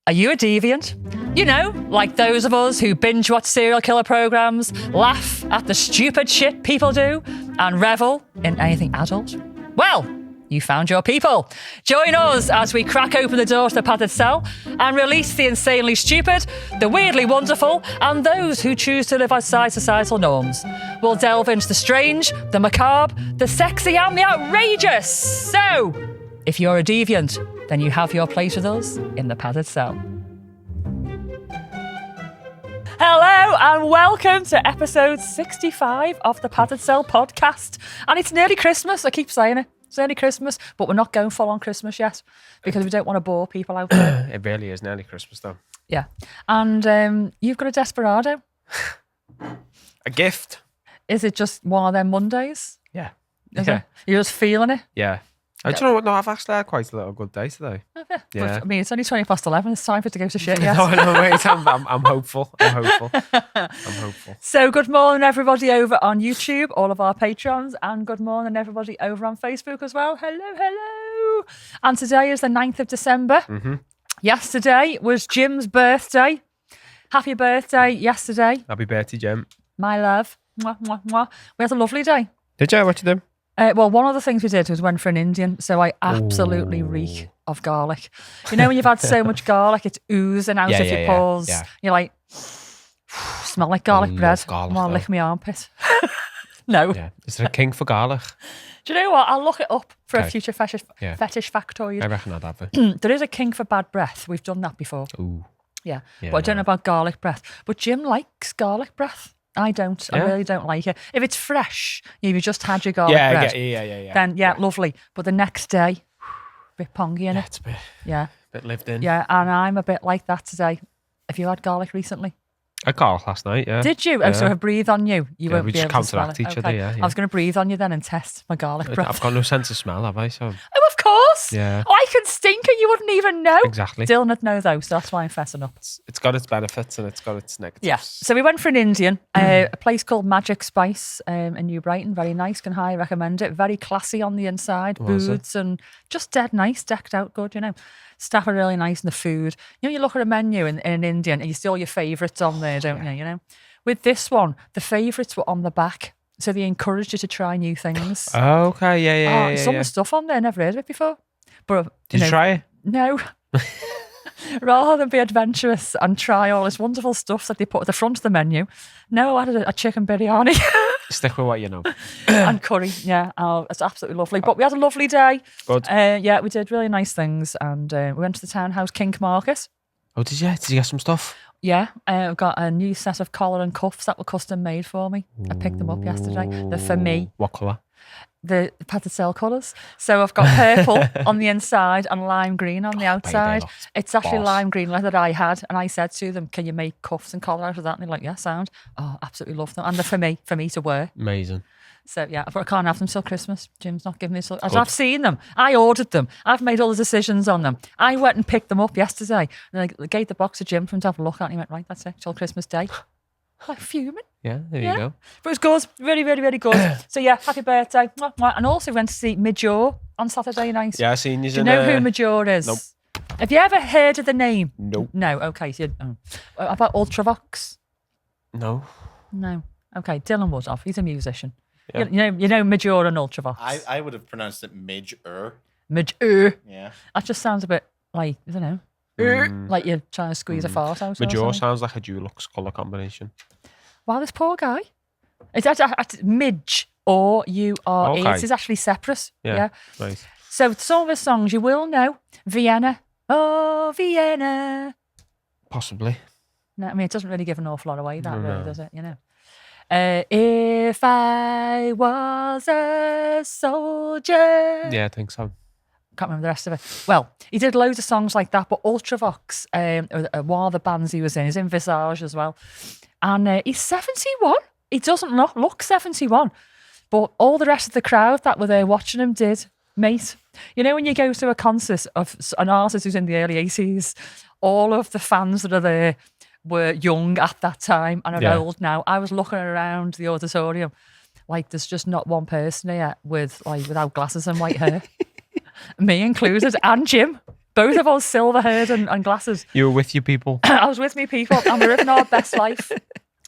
Are you a deviant? You know, like those of us who binge watch serial killer programs, laugh at the stupid shit people do, and revel in anything adult? Well, you found your people. Join us as we crack open the door to the padded cell and release the insanely stupid, the weirdly wonderful, and those who choose to live outside societal norms. We'll delve into the strange, the macabre, the sexy, and the outrageous. So, if you're a deviant, then you have your place with us in the padded cell. Hello and welcome to episode 65 of the Padded Cell podcast. And it's nearly Christmas, I keep saying it. It's nearly Christmas, but we're not going full on Christmas yet because we don't want to bore people out there. It really is nearly Christmas though. Yeah. And you've got a Desperado. A gift. Is it just one of them Mondays? Yeah. Is it? You're just feeling it? Yeah. Do you know what? No, I've actually had quite a little good day today. Yeah. Yeah. But, I mean, it's only 20 past 11. It's time for it to go to shit, yes. No, wait. I'm hopeful. I'm hopeful. So good morning, everybody over on YouTube, all of our patrons, and good morning, everybody over on Facebook as well. Hello. And today is the 9th of December. Mm-hmm. Yesterday was Jim's birthday. Happy birthday yesterday. Happy birthday, Jim. My love. Mwah, mwah, mwah. We had a lovely day. Did you? What you do? Well, one of the things we did was went for an Indian, so I absolutely reek of garlic. You know when you've had so much garlic, it's oozing out of your pores. Yeah. You're like, smell like garlic bread. Garlic, I'll lick my armpit. No. Yeah. Is there a king for garlic? Do you know what? I'll look it up for a future fetish factoid. I reckon I'd have it. There is a king for bad breath. We've done that before. Ooh. Yeah. But I don't know about garlic breath. But Jim likes garlic breath. I don't. Yeah. I really don't like it. If it's fresh, you've just had your garlic bread. Then lovely. But the next day, a bit pongy in it. It's a bit lived in. Yeah, and I'm a bit like that today. Have you had garlic recently? I garlic last night, yeah. Did you? Oh, so I breathe on you. You won't we be just able to smell counteract it. each other, yeah. I was going to breathe on you then and test my garlic breath. I've got no sense of smell, have I? So. Oh, of course. Yeah. I can stink and you wouldn't even know. Exactly. Dylan would know though, so that's why I'm fessing up. It's got its benefits and it's got its negatives. Yeah. So we went for an Indian, a place called Magic Spice in New Brighton. Very nice, can highly recommend it. Very classy on the inside, booths and just dead nice, decked out good, you know. Staff are really nice and the food. You know, you look at a menu in an Indian and you see all your favourites on there, don't you? You know. With this one, the favourites were on the back. So they encouraged you to try new things. Oh, okay, yeah. Some of the stuff on there, never heard of it before. But Did you try it? No. Rather than be adventurous and try all this wonderful stuff that they put at the front of the menu, no, I had a chicken biryani. Stick with what you know. And curry, yeah. Oh, it's absolutely lovely. But we had a lovely day. Good. Yeah, we did really nice things. And we went to the Townhouse Kink Market. Oh, did you? Did you get some stuff? Yeah, I've got a new set of collar and cuffs that were custom made for me. I picked them up yesterday. They're for me. What colour? The padded cell colours. So I've got purple on the inside and lime green on the outside. It's actually lime green leather that I had, and I said to them, "Can you make cuffs and collar out of that?" And they're like, "Yeah, sound." Oh, absolutely love them, and they're for me to wear. Amazing. So yeah, but I can't have them till Christmas. Jim's not giving me so. I've seen them. I ordered them. I've made all the decisions on them. I went and picked them up yesterday, and I gave the box to Jim for him to have a look at. And he went, "Right, that's it till Christmas Day." Like fuming. Yeah, there you go. But it was good. Really, really, really good. So yeah, happy birthday. And also went to see Midge Ure on Saturday night. Yeah, I seen you. Do you know who Midge Ure is? Nope. Have you ever heard of the name? Nope. No. Okay. So about Ultravox? No. Okay. Dylan would have. He's a musician. Yeah. You know Midge Ure and Ultravox. I would have pronounced it Midge Ure. Midge Ure. Yeah. That just sounds a bit like, I don't know. Like you're trying to squeeze a fart out. Midge Ure sounds like a Dulux colour combination. Wow, this poor guy. It's actually Midge or Ure. Okay. It's actually separate. Yeah. Nice. So some of his songs you will know. Vienna. Oh, Vienna. Possibly. No, I mean, it doesn't really give an awful lot away, that really, does it? You know. If I was a soldier. Yeah, I think so. Can't remember the rest of it. Well, he did loads of songs like that, but Ultravox, one of the bands he was in, he's in Visage as well. And he's 71. He doesn't look 71. But all the rest of the crowd that were there watching him did. Mate, you know when you go to a concert of an artist who's in the early 80s, all of the fans that are there were young at that time and are old now. I was looking around the auditorium like there's just not one person here without glasses and white hair. Me included, and Jim. Both of us silver-haired and glasses. You were with your people. I was with me people and we're living our best life.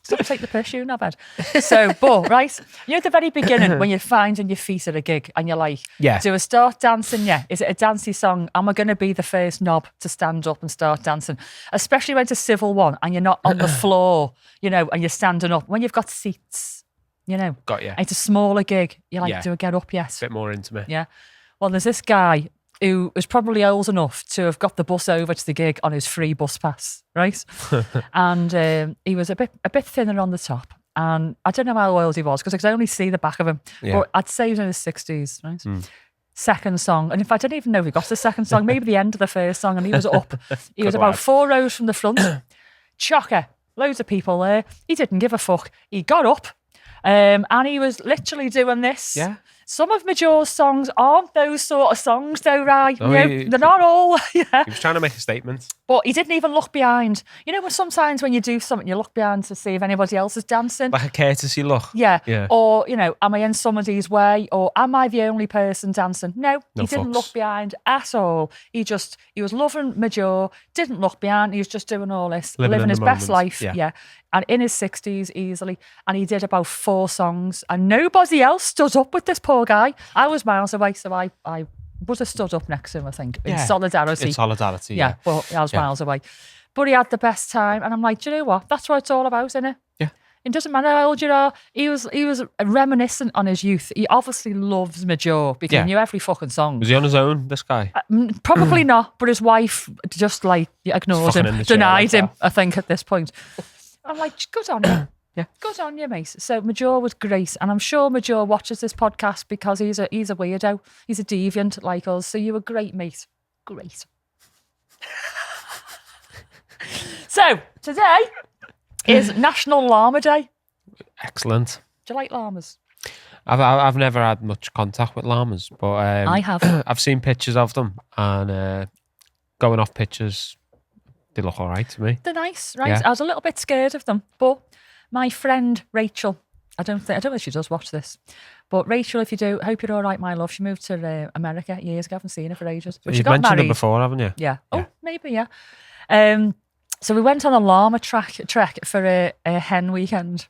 Stop take the piss, you knobhead. So, but, right, you know at the very beginning when you're finding your feet at a gig and you're like, do I start dancing? Yeah. Is it a dancey song? Am I going to be the first knob to stand up and start dancing? Especially when it's a civil one and you're not on the floor, you know, and you're standing up. When you've got seats, you know. Got you. And it's a smaller gig. You're like, do I get up yet? A bit more intimate. Yeah. Well, there's this guy who was probably old enough to have got the bus over to the gig on his free bus pass, right? And he was a bit thinner on the top. And I don't know how old he was because I could only see the back of him. Yeah. But I'd say he was in his 60s, right? Second song. And in fact, I didn't even know if he got to the second song, maybe the end of the first song. And he was up. He was about 4 rows from the front. Chocker. Loads of people there. He didn't give a fuck. He got up. And he was literally doing this. Yeah. Some of Midge Ure's songs aren't those sort of songs, though, right? Oh, they're not all. Yeah. He was trying to make a statement. But he didn't even look behind. You know, sometimes when you do something, you look behind to see if anybody else is dancing. Like a courtesy look. Yeah. Yeah. Or, you know, am I in somebody's way? Or am I the only person dancing? No, he didn't fucks. look behind at all. He was loving Midge Ure, didn't look behind. He was just doing all this, living his best life. Yeah. And in his 60s easily. And he did about 4 songs. And nobody else stood up with this poor guy. I was miles away, so I would have stood up next to him, I think, in solidarity. In solidarity, yeah. But I was miles away. But he had the best time. And I'm like, do you know what? That's what it's all about, isn't it? Yeah. It doesn't matter how old you are. He was reminiscent on his youth. He obviously loves Midge Ure because he knew every fucking song. Was he on his own, this guy? Probably not, but his wife just like ignored him, denied him, I think, at this point. I'm like, good on you. Yeah. Good on you, mate. So Midge Ure was great. And I'm sure Midge Ure watches this podcast because he's a weirdo. He's a deviant like us. So you were great, mate. Great. So today is National Llama Day. Excellent. Do you like llamas? I've never had much contact with llamas, but I have. I've seen pictures of them, and going off pictures, they look all right to me. They're nice, right? Yeah. I was a little bit scared of them, but my friend Rachel, I don't know if she does watch this, but Rachel, if you do, hope you're all right, my love. She moved to America years ago. I haven't seen her for ages. But she got mentioned married. them before, haven't you? Yeah. Oh, maybe, yeah. So we went on a llama trek for a hen weekend.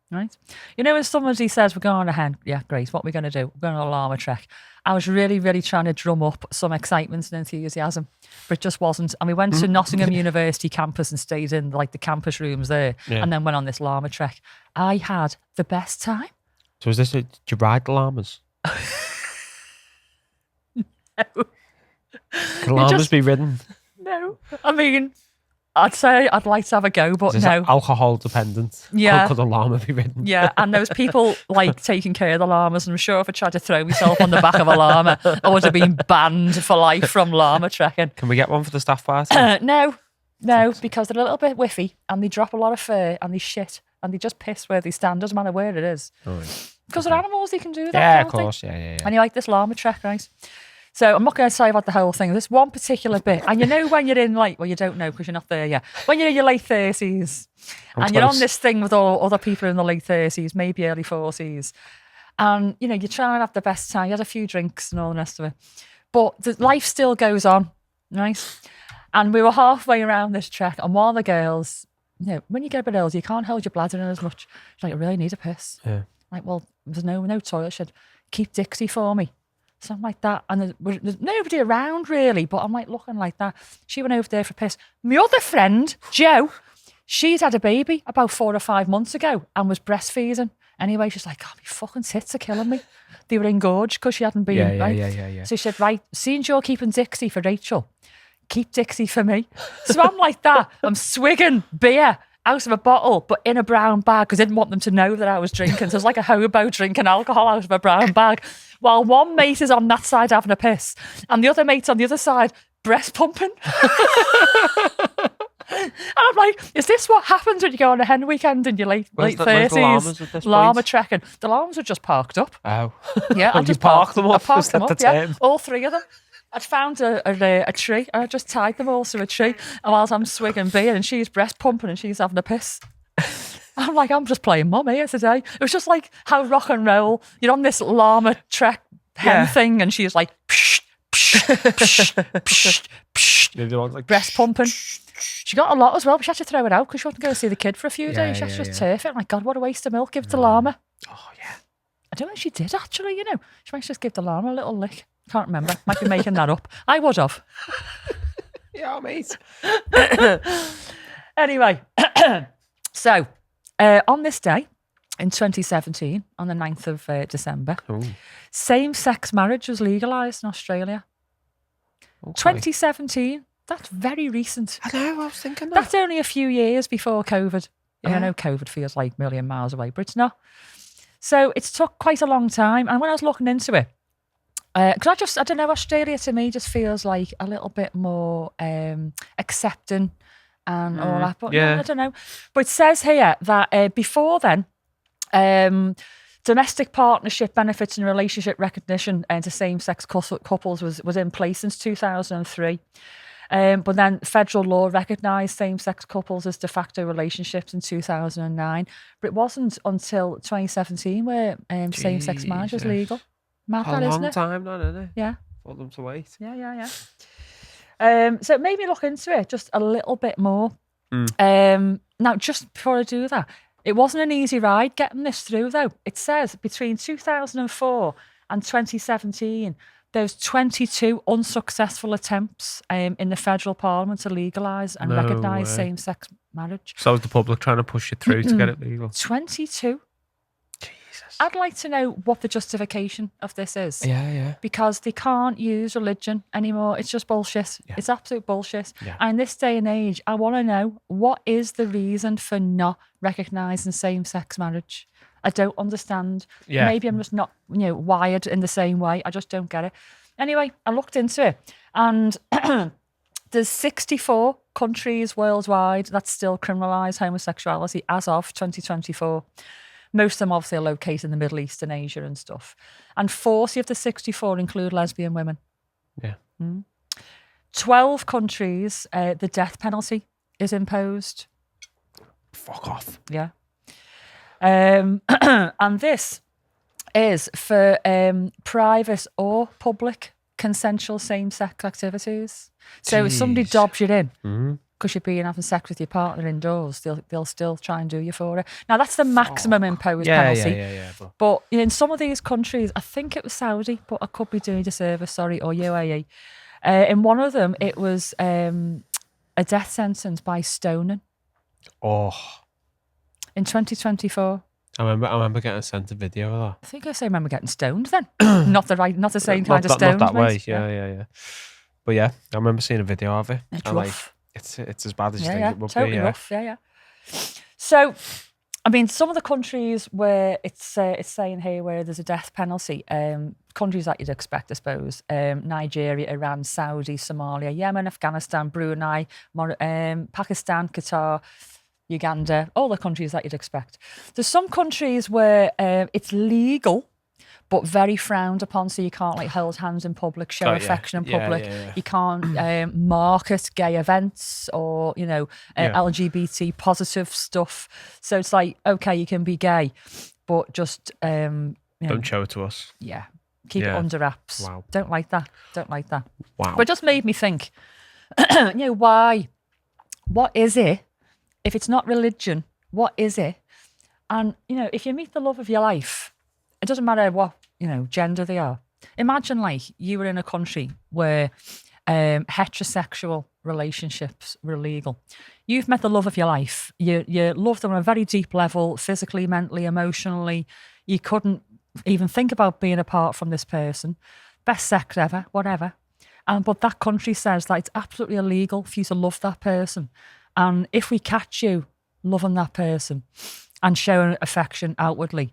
Right? You know when somebody says we're going on a hen, yeah, great, what are we going to do? We're going on a llama trek. I was really, really trying to drum up some excitement and enthusiasm, but it just wasn't. And we went to Nottingham University campus and stayed in like the campus rooms there, and then went on this llama trek. I had the best time. So did you ride the llamas? No. Can llamas be ridden? No. I mean, I'd say I'd like to have a go, but no. Alcohol dependent. Yeah. Could a llama be ridden? Yeah, and there was people like taking care of the llamas, and I'm sure if I tried to throw myself on the back of a llama, I would have been banned for life from llama trekking. Can we get one for the staff party? No, because they're a little bit whiffy, and they drop a lot of fur, and they shit, and they just piss where they stand, doesn't matter where it is. Because they're animals, they can do that. Yeah, of course, yeah. And you like this llama trek, right? So I'm not going to say about the whole thing. There's one particular bit. And you know when you're in well, you don't know because you're not there yet. When you're in your late 30s and you're on this thing with all other people in the late 30s, maybe early 40s. And, you know, you're trying to have the best time. You had a few drinks and all the rest of it. But the life still goes on, right? And we were halfway around this trek. And one of the girls, you know, when you get a bit older, you can't hold your bladder in as much. She's like, I really need a piss. Yeah. Like, well, there's no toilet. She said, keep Dixie for me. Something like that. And there's nobody around really, but I'm like looking like that. She went over there for a piss. My other friend, Jo, she'd had a baby about 4 or 5 months ago and was breastfeeding. Anyway, she's like, oh, my fucking tits are killing me. They were engorged because she hadn't been, right? Yeah. So she said, right, seeing you're keeping Dixie for Rachel, keep Dixie for me. So I'm like that. I'm swigging beer out of a bottle, but in a brown bag because I didn't want them to know that I was drinking. So it's like a hobo drinking alcohol out of a brown bag. While one mate is on that side having a piss and the other mate's on the other side breast pumping. And I'm like, is this what happens when you go on a hen weekend in your late 30s? Where's the llamas at this Llama point? trekking. The llamas were just parked up. Oh. Yeah, I You just parked them up? I parked Is that them up, the yeah. term? All 3 of them. I'd found a tree and I just tied them all to a tree. And whilst I'm swigging beer and she's breast pumping and she's having a piss. I'm like, I'm just playing mum here today. It was just like how rock and roll, you're on this llama trek hen thing and she's like, psh, psh, Maybe the ones like breast pumping. She got a lot as well, but she had to throw it out because she wasn't going to see the kid for a few days. She had to just turf it. My God, what a waste of milk. Give it to Llama. Oh yeah. I don't know if she did actually, She might just give the Llama a little lick. Can't remember. Might be making that up. I would have. Yeah, mate. Anyway, so on this day in 2017, on the 9th of December, same-sex marriage was legalised in Australia. Okay. 2017, that's very recent. I know, I was thinking that. That's only a few years before COVID. And I know COVID feels like a million miles away, but it's not. So it's took quite a long time. And when I was looking into it, because I don't know, Australia to me just feels like a little bit more accepting and all that. But yeah. I don't know. But it says here that before then, domestic partnership benefits and relationship recognition to same-sex couples was in place since 2003. But then federal law recognised same-sex couples as de facto relationships in 2009. But it wasn't until 2017 where same-sex marriage was legal. Mad that, isn't it? A long time now, isn't it? Yeah. For them to wait. Yeah. So it made me look into it just a little bit more. Now, just before I do that, it wasn't an easy ride getting this through, though. It says between 2004 and 2017, there was 22 unsuccessful attempts in the federal parliament to legalise and recognise same-sex marriage. So was the public trying to push it through to get it legal? 22. Jesus. I'd like to know what the justification of this is. Yeah. Because they can't use religion anymore. It's just bullshit. Yeah. It's absolute bullshit. Yeah. And in this day and age, I want to know, what is the reason for not recognising same-sex marriage? I don't understand. Yeah. Maybe I'm just not, wired in the same way. I just don't get it. Anyway, I looked into it, and there's 64 countries worldwide that still criminalise homosexuality as of 2024. Most of them obviously are located in the Middle East and Asia and stuff. And 40 of the 64 include lesbian women. Yeah. 12 countries, the death penalty is imposed. Fuck off. Yeah. And this is for private or public consensual same-sex activities. So if somebody dobs you in because you've been having sex with your partner indoors, they'll still try and do you for it. Now, that's the maximum imposed penalty. Yeah. But in some of these countries, I think it was Saudi, but I could be doing disservice, or UAE. In one of them, it was a death sentence by stoning. Oh. In 2024. I remember getting sent a video of that. I think I remember getting stoned then. not the same kind of stone. Not that way. Yeah. But yeah, I remember seeing a video of it. It's and rough. It's as bad as you think it would totally be. Rough. Yeah. So, I mean, some of the countries where it's saying here where there's a death penalty, countries that you'd expect, I suppose, Nigeria, Iran, Saudi, Somalia, Yemen, Afghanistan, Brunei, Pakistan, Qatar, Uganda, all the countries that you'd expect. There's some countries where it's legal, but very frowned upon, so you can't hold hands in public, show affection in public. Yeah. You can't market gay events or, LGBT positive stuff. So it's like, okay, you can be gay, but just... don't show it to us. Yeah. Keep it under wraps. Wow. Don't like that. Wow. But it just made me think, why? What is it? If it's not religion, what is it? And, if you meet the love of your life, it doesn't matter what, gender they are. Imagine you were in a country where heterosexual relationships were illegal. You've met the love of your life. You love them on a very deep level, physically, mentally, emotionally. You couldn't even think about being apart from this person. Best sex ever, whatever. But that country says that it's absolutely illegal for you to love that person. And if we catch you loving that person and showing affection outwardly,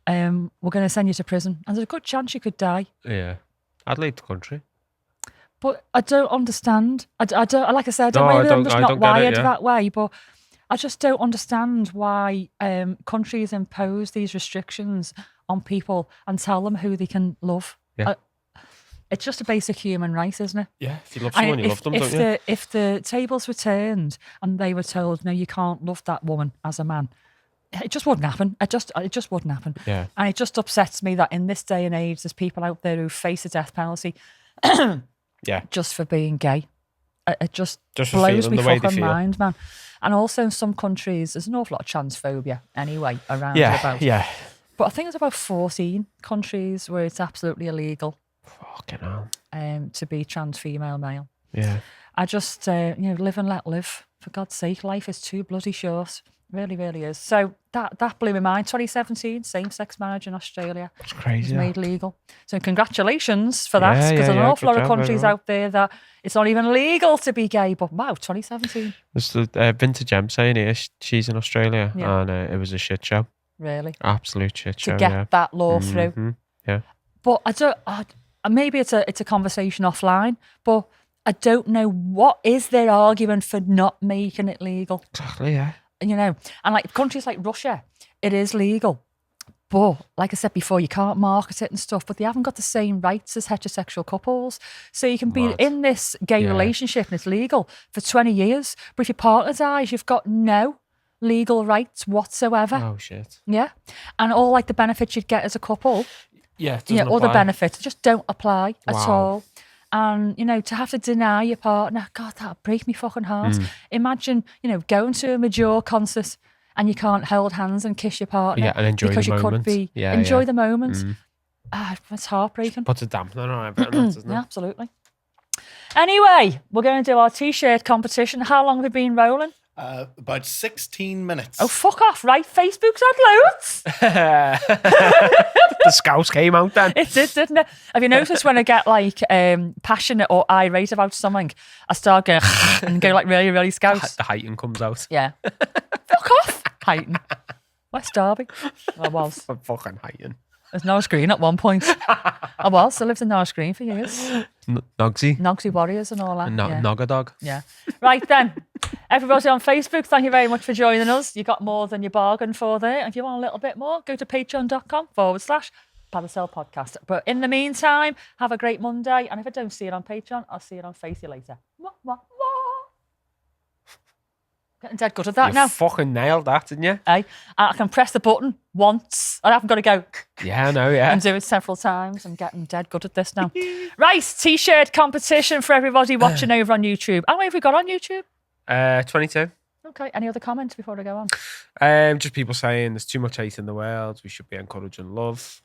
we're going to send you to prison. And there's a good chance you could die. Yeah. I'd leave the country. But I don't understand. I don't, like I said, No, maybe I I'm just don't not get it, wired yeah. that way, but I just don't understand why countries impose these restrictions on people and tell them who they can love. Yeah. It's just a basic human right, isn't it? Yeah, if you love someone, you love them, don't you? If the tables were turned and they were told, no, you can't love that woman as a man, it just wouldn't happen. It just wouldn't happen. Yeah. And it just upsets me that in this day and age, there's people out there who face a death penalty Yeah. just for being gay. It just For blows feeling me the way they fucking feel. mind, man. And also in some countries, there's an awful lot of transphobia anyway around and Yeah, about. yeah. But I think there's about 14 countries where it's absolutely illegal Fucking hell. to be trans female male. Yeah. I just, live and let live. For God's sake, life is too bloody short. Really, really is. So that blew my mind. 2017, same-sex marriage in Australia It's was crazy. made legal. So congratulations for that, Yeah, because there's an yeah, awful good lot of job, countries everyone. out there that it's not even legal to be gay. But wow, 2017, There's the Vintage M saying here, she's in Australia, Yeah. and it was a shit show. really, Absolute shit show, to get yeah. that law through. Mhm, yeah. But I don't. Maybe it's a conversation offline. But I don't know what is their argument for not making it legal. Exactly, yeah. And like countries like Russia, it is legal. But like I said before, you can't market it and stuff, but they haven't got the same rights as heterosexual couples. So you can be Mad. in this gay Yeah. relationship and it's legal for 20 years. But if your partner dies, you've got no legal rights whatsoever. Oh, shit. Yeah. And all like the benefits you'd get as a couple, Yeah, it doesn't all the apply. benefits just don't apply at Wow. all. And, to have to deny your partner, God, that'd break me fucking heart. Mm. Imagine, going to a Midge Ure concert and you can't hold hands and kiss your partner. Yeah, and enjoy because the you moment. could be Yeah, enjoy yeah. the moment. Mm. It's heartbreaking. Puts a dampener on everything, doesn't it? Yeah, absolutely. Anyway, we're going to do our t-shirt competition. How long have we been rolling? About 16 minutes. Oh, fuck off, right? Facebook's had loads. The Scouts came out then. It did, didn't it? Have you noticed when I get like passionate or irate about something, I start going and go like really, really Scouse? The heighten comes out. Yeah. Fuck off, Heighton. West Derby. I was. For fucking heighten. There's Norris Green at one point. I was. I lived in Norris Green for years. Nogsy. Nogsy Warriors and all that. Yeah. Noggadog. Yeah. Right then. Everybody on Facebook, thank you very much for joining us. You got more than you bargained for there. If you want a little bit more, go to patreon.com/Paracel Podcast. But in the meantime, have a great Monday. And if I don't see it on Patreon, I'll see it on Face You later. Mwah, mwah, mwah. Getting dead good at that You now. fucking nailed that, didn't you? And I can press the button once. I haven't got to go Yeah, I know, yeah. and do it several times. I'm getting dead good at this now. Right, t-shirt competition for everybody watching over on YouTube. How many have we got on YouTube? 22. Okay, any other comments before I go on? Just people saying there's too much hate in the world. We should be encouraging love.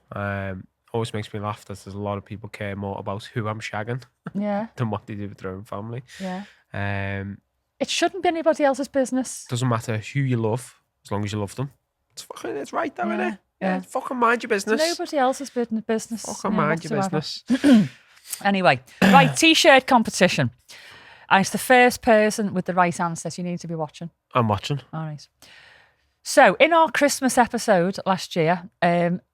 Always makes me laugh that there's a lot of people care more about who I'm shagging Yeah, than what they do with their own family. yeah. It It shouldn't be anybody else's business. doesn't matter who you love, as long as you love them. It's right though, Yeah, isn't it? yeah. Fucking mind your It's business. nobody else's business. Fucking yeah, mind your whatsoever. business. Anyway, right, t-shirt competition. And it's the first person with the right answers you need to be watching. I'm watching. All right. So, in our Christmas episode last year,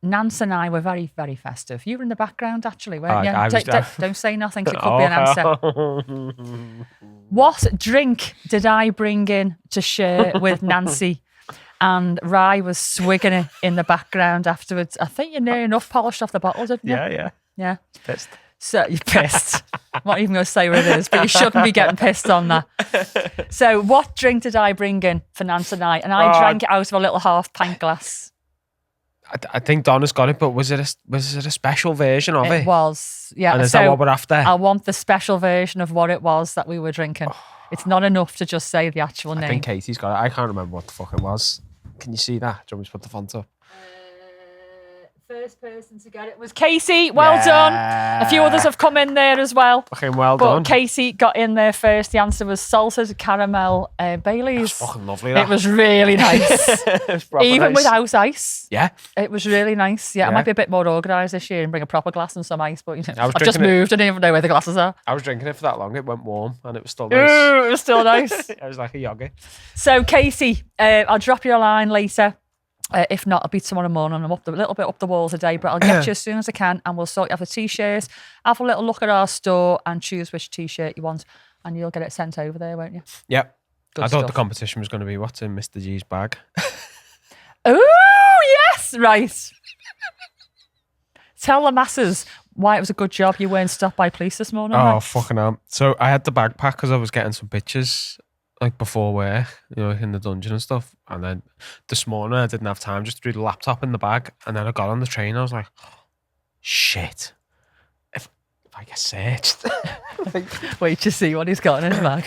Nance and I were very, very festive. You were in the background, actually, weren't you? I was there. Don't say nothing, 'cause it could be an answer. What drink did I bring in to share with Nancy? And Rye was swigging it in the background afterwards. I think you're near enough polished off the bottle, didn't you? Yeah. Yeah. Pissed. So you're pissed. I'm not even going to say what it is, but you shouldn't be getting pissed on that. So what drink did I bring in for Nance and I? And I drank it out of a little half pint glass. I think Donna's got it, but was it a special version of it? It was, yeah. And is so that what we're after? I want the special version of what it was that we were drinking. It's not enough to just say the actual I name. think Katie's got it. I can't remember what the fuck it was. Can you see that? Do you want me to put the font up? First person to get it was Casey. Well done. A few others have come in there as well. Fucking well But done. Casey got in there first. The answer was salted caramel Baileys. That's fucking lovely. That. It was really nice. It's proper Even nice. without ice. Yeah. It was really nice. Yeah, I Yeah. might be a bit more organised this year and bring a proper glass and some ice, but I was I've just drinking it. moved. I don't even know where the glasses are. I was drinking it for that long. It went warm and it was still nice. Ooh, it was still nice. It was like a yogi. So, Casey, I'll drop you a line later. If not, I'll be tomorrow morning. I'm a little bit up the wall today, but I'll get you as soon as I can and we'll sort you out the t-shirts. Have a little look at our store and choose which t-shirt you want and you'll get it sent over there, won't you? Yep. Good I thought the stuff. competition was going to be what's in Mr. G's bag. Oh, yes, right. Tell the masses why it was a good job you weren't stopped by police this morning. Oh, mate. fucking hell. So I had the bag pack because I was getting some pictures like before work, in the dungeon and stuff. And then this morning I didn't have time, just threw the laptop in the bag. And then I got on the train. I was like, shit. I get searched. Wait to see what he's got in his bag.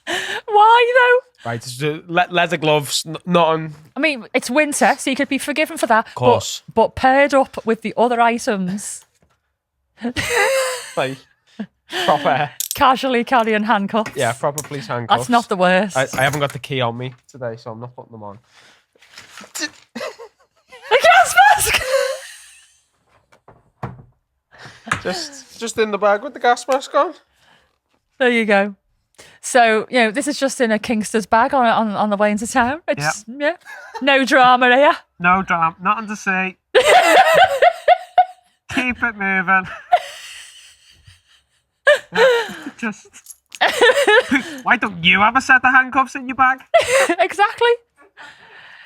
Why though? Right, so leather gloves, not on. I mean, it's winter, so you could be forgiven for that. Of course. But paired up with the other items. Like, proper. Casually carrying handcuffs. Yeah, proper police handcuffs. That's not the worst. I haven't got the key on me today, so I'm not putting them on. A gas mask! Just in the bag with the gas mask on. There you go. So, this is just in a Kingster's bag on the way into town. It's, yeah. No drama here. No drama. Nothing to say. Keep it moving. Just. Why don't you have a set of handcuffs in your bag? Exactly.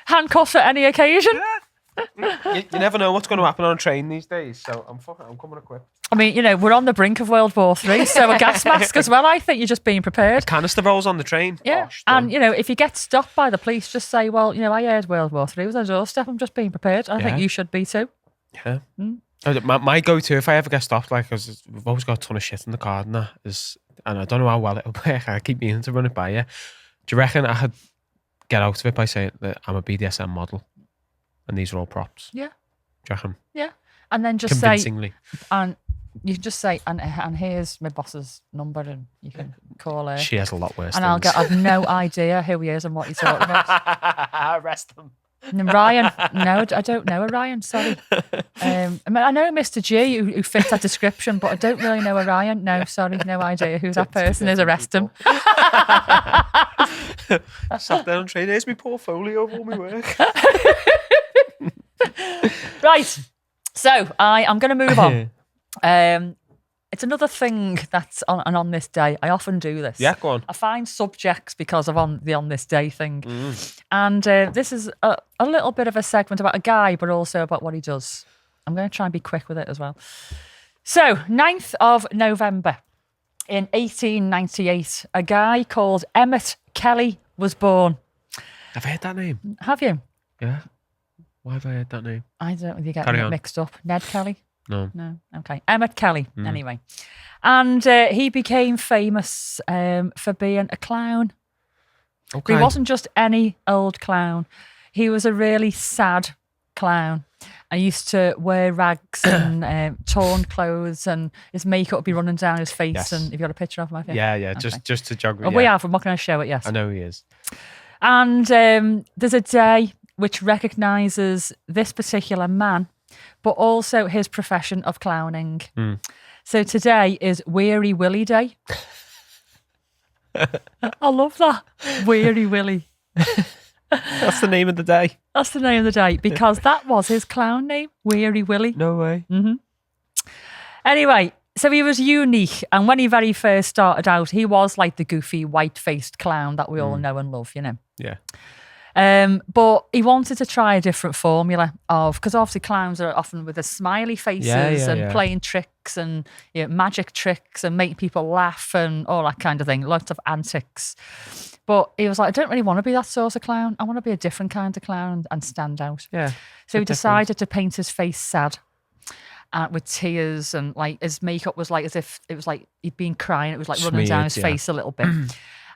Handcuffs at any occasion. Yeah. You never know what's going to happen on a train these days, so I'm coming equipped. I mean, we're on the brink of World War III, so a gas mask as well. I think you're just being prepared. Canister rolls on the train. Yeah. Gosh, and, if you get stopped by the police, just say, well, I heard World War III was on the doorstep. I'm just being prepared. I think you should be too. Yeah. My go-to, if I ever get stopped, because we've always got a ton of shit in the car and that, and I don't know how well it'll work. I keep meaning to run it by you. Do you reckon I could get out of it by saying that I'm a BDSM model and these are all props? Yeah. Do you reckon? Yeah. And then just convincingly. And you can just say, and here's my boss's number, and you can call her. She has a lot worse. And I've no idea who he is and what he's talking about. Arrest him. And Ryan, no, I don't know a Ryan. Sorry. I know Mr. G who fits that description, but I don't really know a Ryan. No, sorry, no idea who that person is. Arrest him. Sat down and train. Here's my portfolio of all my work. Right. So I'm going to move on. It's another thing that's on this day. I often do this. Yeah, go on. I find subjects because of on this day thing. And this is a little bit of a segment about a guy, but also about what he does. I'm going to try and be quick with it as well. So, 9th of November in 1898, a guy called Emmett Kelly was born. I've heard that name. Have you? Yeah. Why have I heard that name? I don't know if you get it mixed up. Ned Kelly? No. Okay. Emmett Kelly, anyway. And he became famous for being a clown. Okay. He wasn't just any old clown. He was a really sad clown. I used to wear rags and torn clothes, and his makeup would be running down his face. Yes. And have you got a picture of him? Yeah. Okay. Just to jog. We have. I'm not going to show it yet. I know he is. And there's a day which recognises this particular man, but also his profession of clowning. So today is Weary Willie Day. I love that. Weary Willie. That's the name of the day. That's the name of the day, because that was his clown name, Weary Willie. No way. Anyway, so he was unique. And when he very first started out, he was like the goofy, white-faced clown that we all know and love, Yeah. But he wanted to try a different formula because obviously clowns are often with the smiley faces and playing tricks and magic tricks and make people laugh and all that kind of thing, lots of antics. But he was like, I don't really want to be that sort of clown. I want to be a different kind of clown and stand out. Yeah. So he decided to paint his face sad with tears, and like his makeup was like as if it was like he'd been crying. It was like running down his face a little bit.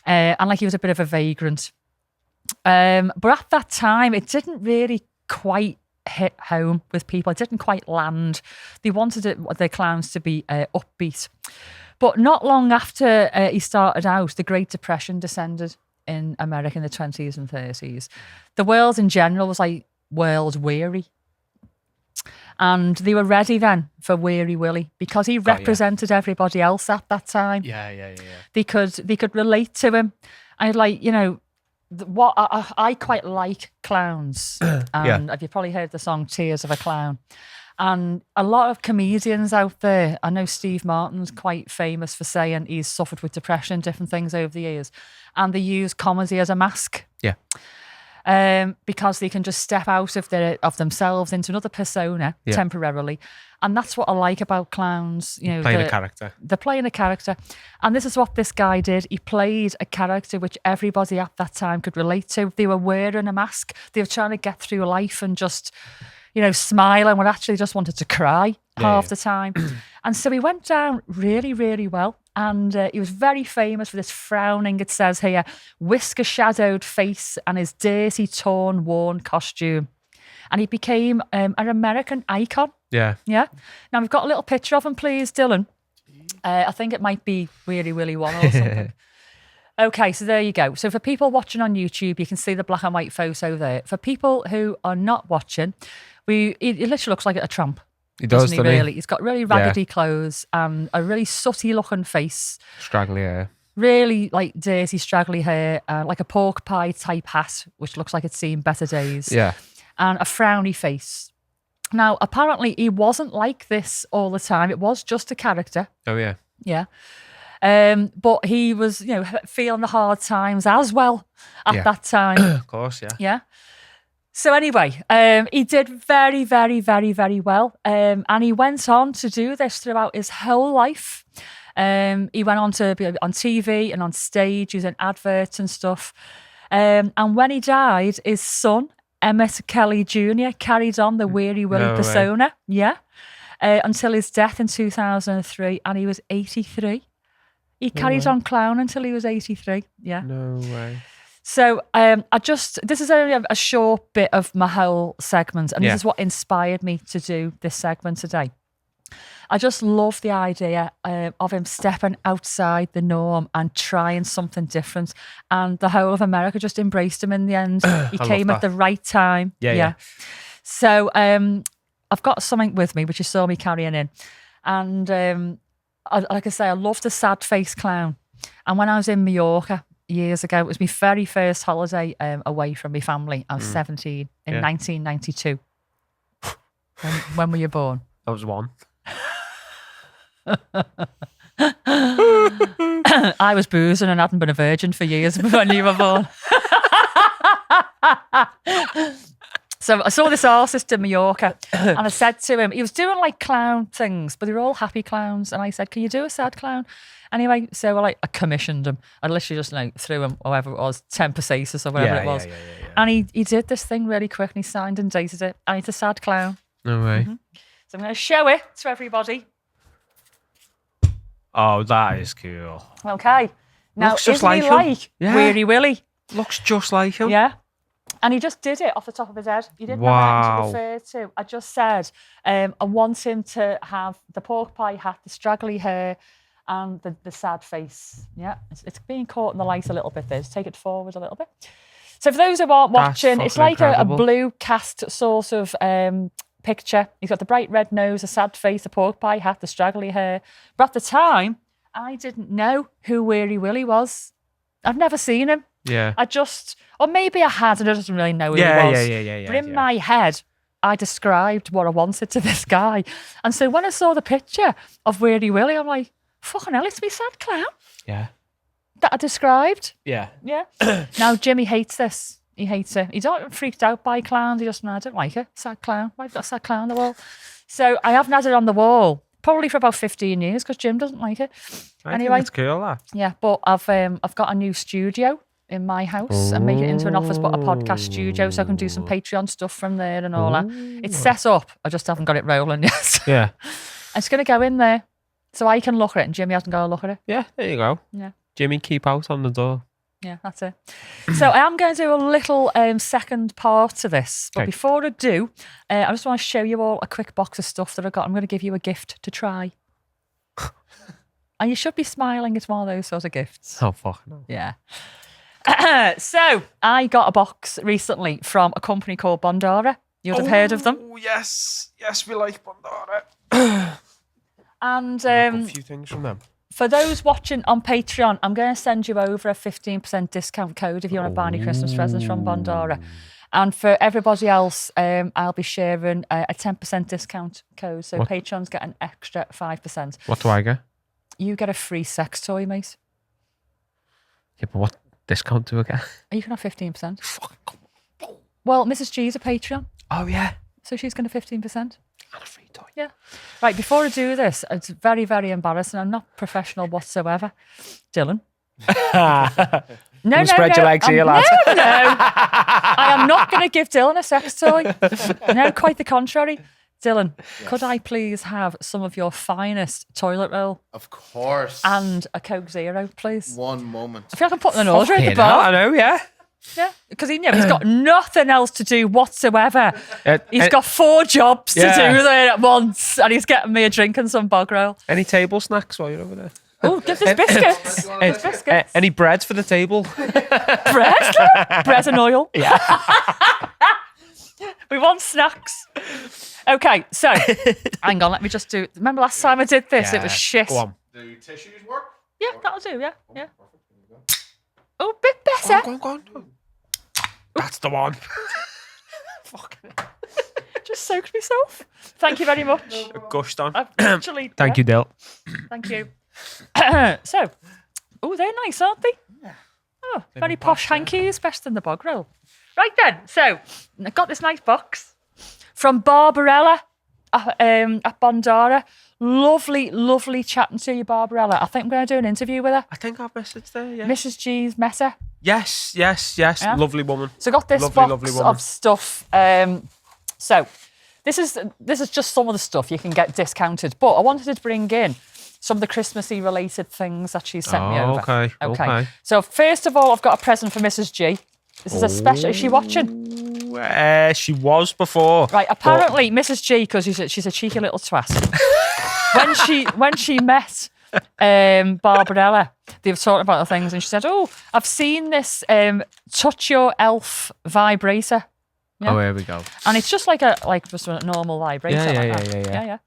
And like he was a bit of a vagrant. But at that time, it didn't really quite hit home with people. It didn't quite land. They wanted the clowns to be upbeat. But not long after he started out, the Great Depression descended in America in the 20s and 30s. The world in general was like world weary. And they were ready then for Weary Willie because he represented everybody else at that time. Yeah. They could relate to him. I what I quite like clowns, and have you probably heard the song "Tears of a Clown"? And a lot of comedians out there, I know Steve Martin's quite famous for saying he's suffered with depression, different things over the years, and they use comedy as a mask. Yeah. Because they can just step out of themselves into another persona temporarily. And that's what I like about clowns. Playing a character. They're playing a character. And this is what this guy did. He played a character which everybody at that time could relate to. They were wearing a mask. They were trying to get through life and just, smiling when I actually just wanted to cry half yeah. the time. And so he went down really, really well. And he was very famous for this frowning, it says here, whisker-shadowed face and his dirty, torn, worn costume. And he became an American icon. Yeah. Yeah. Now, we've got a little picture of him, please, Dylan. I think it might be Weary Willie 1 or something. Okay, so there you go. So for people watching on YouTube, you can see the black and white photo there. For people who are not watching, he literally looks like a tramp. He does, doesn't he, doesn't he? really? He's got really raggedy clothes and a really sooty looking face. Straggly hair. Really like dirty, straggly hair, like a pork pie type hat, which looks like it's seen better days. Yeah. And a frowny face. Now, apparently, he wasn't like this all the time. It was just a character. Oh, yeah. Yeah. But he was, feeling the hard times as well at that time. Of course, yeah. Yeah. So anyway, he did very, very, very, very well. And he went on to do this throughout his whole life. He went on to be on TV and on stage, using adverts and stuff. And when he died, his son, Emmett Kelly Jr., carried on the Weary Willie persona. Way. Yeah. Until his death in 2003, and he was 83. He carried on clown until he was 83. Yeah. No way. So this is only a short bit of my whole segment, and this is what inspired me to do this segment today. I just love the idea of him stepping outside the norm and trying something different. And the whole of America just embraced him in the end. He came at the right time. Yeah. So I've got something with me, which you saw me carrying in. And like I say, I love the sad face clown. And when I was in Mallorca years ago, it was my very first holiday away from my family. I was 17 in 1992. When were you born? I was 1. I was boozing and hadn't been a virgin for years when you were born. So I saw this artist in Mallorca and I said to him, he was doing like clown things, but they were all happy clowns. And I said, can you do a sad clown? Anyway, so I commissioned him. I literally just threw him, whatever it was, 10 pesetas or whatever it was. Yeah. And he did this thing really quick and he signed and dated it. And it's a sad clown. No way. Mm-hmm. So I'm going to show it to everybody. Oh, that is cool. Okay. Now, looks just isn't like he him. like Weary Willie? Looks just like him. Yeah. And he just did it off the top of his head. He didn't wow. know anything to refer to. I just said, I want him to have the pork pie hat, the straggly hair, and the sad face. Yeah, it's being caught in the light a little bit there. Just take it forward a little bit. So for those who aren't watching, it's like a blue cast sort of picture. He's got the bright red nose, a sad face, the pork pie hat, the straggly hair. But at the time, I didn't know who Weary Willie was. I've never seen him. Yeah. Or maybe I had and I didn't really know who he was. Yeah. But in my head, I described what I wanted to this guy. And so when I saw the picture of Weary Willie, I'm like, fucking hell, it's me sad clown. Yeah. That I described. Yeah. Yeah. Now, Jimmy hates this. He hates it. He's not freaked out by clowns. He just, I don't like it. Sad clown. Why have you got a sad clown on the wall? So I haven't had it on the wall probably for about 15 years because Jim doesn't like it. Anyway, think it's cool, that. Yeah, but I've got a new studio in my house and make it into an office, but a podcast studio, so I can do some Patreon stuff from there and all that. It's set up. I just haven't got it rolling yet. Yeah. It's going to go in there so I can look at it and Jimmy hasn't got to look at it. Yeah, there you go. Yeah. Jimmy, keep out on the door. Yeah, that's it. So I am going to do a little second part to this. But before I do, I just want to show you all a quick box of stuff that I've got. I'm going to give you a gift to try. And you should be smiling. It's one of those sort of gifts. Oh, fuck no. Yeah. So I got a box recently from a company called Bondara. You would have heard of them. Oh, yes. Yes, we like Bondara. And a few things from them. for those watching on Patreon, I'm going to send you over a 15% discount code if you want to buy any Christmas presents from Bondara. And for everybody else, I'll be sharing a 10% discount code. So Patreons get an extra 5%. What do I get? You get a free sex toy, mate. Yeah, but what discount do I get? You can have 15%. Well, Mrs. G's a Patreon. Oh, yeah. So she's going to 15%. And a free toy. Yeah. Right, before I do this, it's very, very embarrassing. I'm not professional whatsoever. Dylan. No, Come spread your legs here, lad. No. I am not going to give Dylan a sex toy. No, quite the contrary. Dylan, could I please have some of your finest toilet roll? Of course. And a Coke Zero, please. One moment. I feel like I'm putting an order at the I bar. know, yeah. Yeah, because he's got nothing else to do whatsoever. He's got 4 jobs to do there at once, and he's getting me a drink and some bog roll. Any table snacks while you're over there? Oh, give us biscuits. Biscuits. Any bread for the table? Bread? Bread and oil. Yeah. We want snacks. Okay, so hang on, let me just do. Remember last time I did this? It was shit. Go on. Do tissues work? Yeah, that'll do. Yeah. Oh, a bit better. Go on. That's the one. Just soaked myself. Thank you very much. Gushed on. I've actually. Thank you, Dil. Thank you. So, oh, they're nice, aren't they? Yeah. Oh, very posh hankies, best in the bog roll. Right then, so I got this nice box from Barbarella at Bondara. Lovely chatting to you, Barbarella. I think I'm going to do an interview with her. I think I've messaged there, yeah. Mrs. G's met her. Yes. Yeah. Lovely woman. So I got this lovely box woman. of stuff. So this is just some of the stuff you can get discounted. But I wanted to bring in some of the Christmassy related things that she sent me over. Okay. So first of all, I've got a present for Mrs. G. This is a special. Is she watching? She was before. Right. Apparently, Mrs. G, because she's a cheeky little twat. when she met Barbarella, they were talking about the things, and she said, "Oh, I've seen this touch your elf vibrator." Yeah. Oh, here we go. And it's just like just a normal vibrator. Yeah.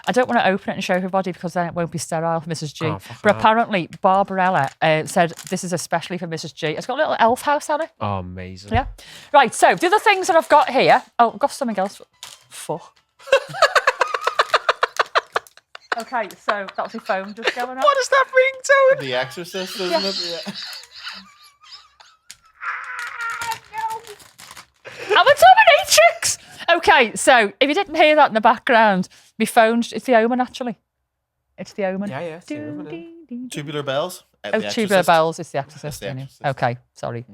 I don't want to open it and show everybody because then it won't be sterile for Mrs. G. But apparently Barbarella said this is especially for Mrs. G. It's got a little elf house on it. Oh, amazing. Yeah. Right, so the other things that I've got here. Oh, I've got something else. Fuck. Okay, so that was my phone just going on. What is that ringtone? The Exorcist, isn't it? Yeah. I'm a dominatrix. Okay, so if you didn't hear that in the background, my phone, it's the Omen actually. It's the Omen. Yeah, it's the Omen. Tubular bells. Oh, Tubular Bells is the Exorcist. The Exorcist. Okay, sorry.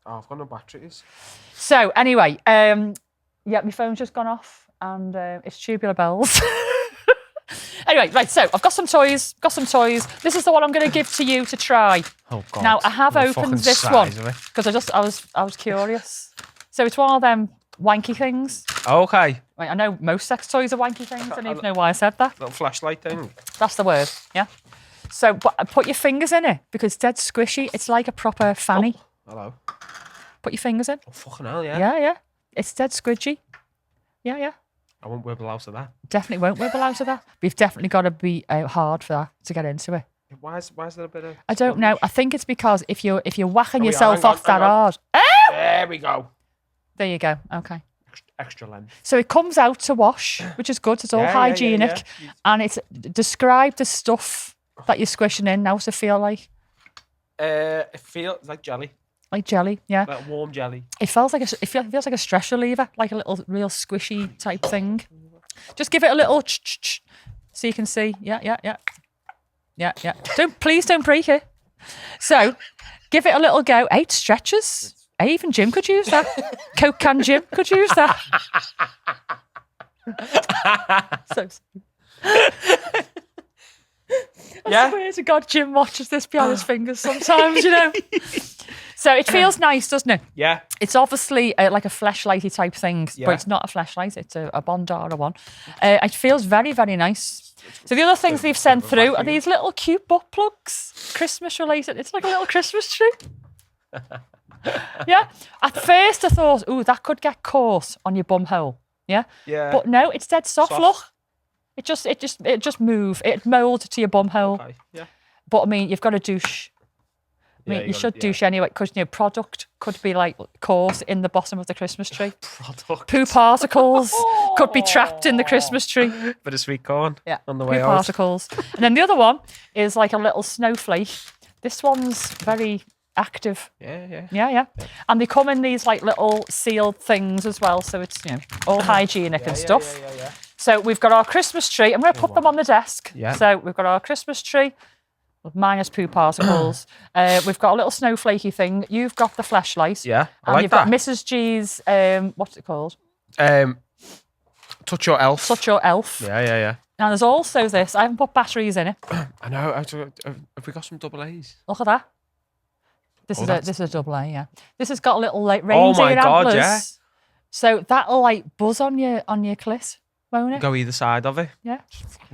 Oh, I've got no batteries. So anyway, yeah, my phone's just gone off and it's Tubular Bells. Anyway, right, so I've got some toys. This is the one I'm going to give to you to try. Oh, God. Now, I have opened this one because I was curious. So it's one of them wanky things. Okay. Right, I know most sex toys are wanky things. I don't even know why I said that. Little flashlight thing. That's the word, yeah. So put your fingers in it because it's dead squishy. It's like a proper fanny. Oh, hello. Put your fingers in. Oh, fucking hell, yeah. Yeah. It's dead squidgy. Yeah. I won't wibble out of that. Definitely won't wibble out of that. But you've definitely got to be hard for that to get into it. Why is there a bit of... I don't know. I think it's because if you're whacking yourself off that hard. There we go. There you go. Okay. Extra length. So it comes out to wash, which is good. It's all hygienic. Yeah. And it's describe the stuff that you're squishing in. Now, what's it feel like? It feels like jelly. Like jelly, yeah. Like warm jelly. It feels like a stress reliever, like a little real squishy type thing. Just give it a little so you can see. Yeah. Please don't break it. So give it a little go. 8 stretches. Hey, even Jim could use that. Coke can Jim could use that. So I swear to God, Jim watches this behind his fingers sometimes, you know. So it feels nice, doesn't it? Yeah. It's obviously like a fleshlighty type thing, but it's not a fleshlight. It's a Bondara one. It feels very, very nice. So the other things they've sent through are these little cute butt plugs, Christmas related. It's like a little Christmas tree. Yeah. At first I thought, ooh, that could get caught on your bum hole. Yeah. Yeah. But no, it's dead soft. Look. It just move. It mould to your bum hole. Okay. Yeah. But I mean, you've got to douche. I mean, you should douche anyway because product could be like caught in the bottom of the Christmas tree. Product. Poo particles could be trapped in the Christmas tree. Bit of sweet corn. Yeah. On the way out. Poo particles. And then the other one is like a little snowflake. This one's very active. Yeah. And they come in these like little sealed things as well, so it's all hygienic and stuff. So we've got our Christmas tree. I'm going to put them on the desk. Yeah. So we've got our Christmas tree. minus poo particles. We've got a little snowflakey thing. You've got the fleshlight. Yeah, I And like you've that. got Mrs. G's, what's it called? Touch your elf. Such Your Elf. Yeah. Now there's also this. I haven't put batteries in it. I know. Have we got some double A's? Look at that. This is that's- a double A, yeah. This has got little like reindeer my God, antlers. yeah. So that'll like buzz on your clit, won't it? Go either side of it. Yeah.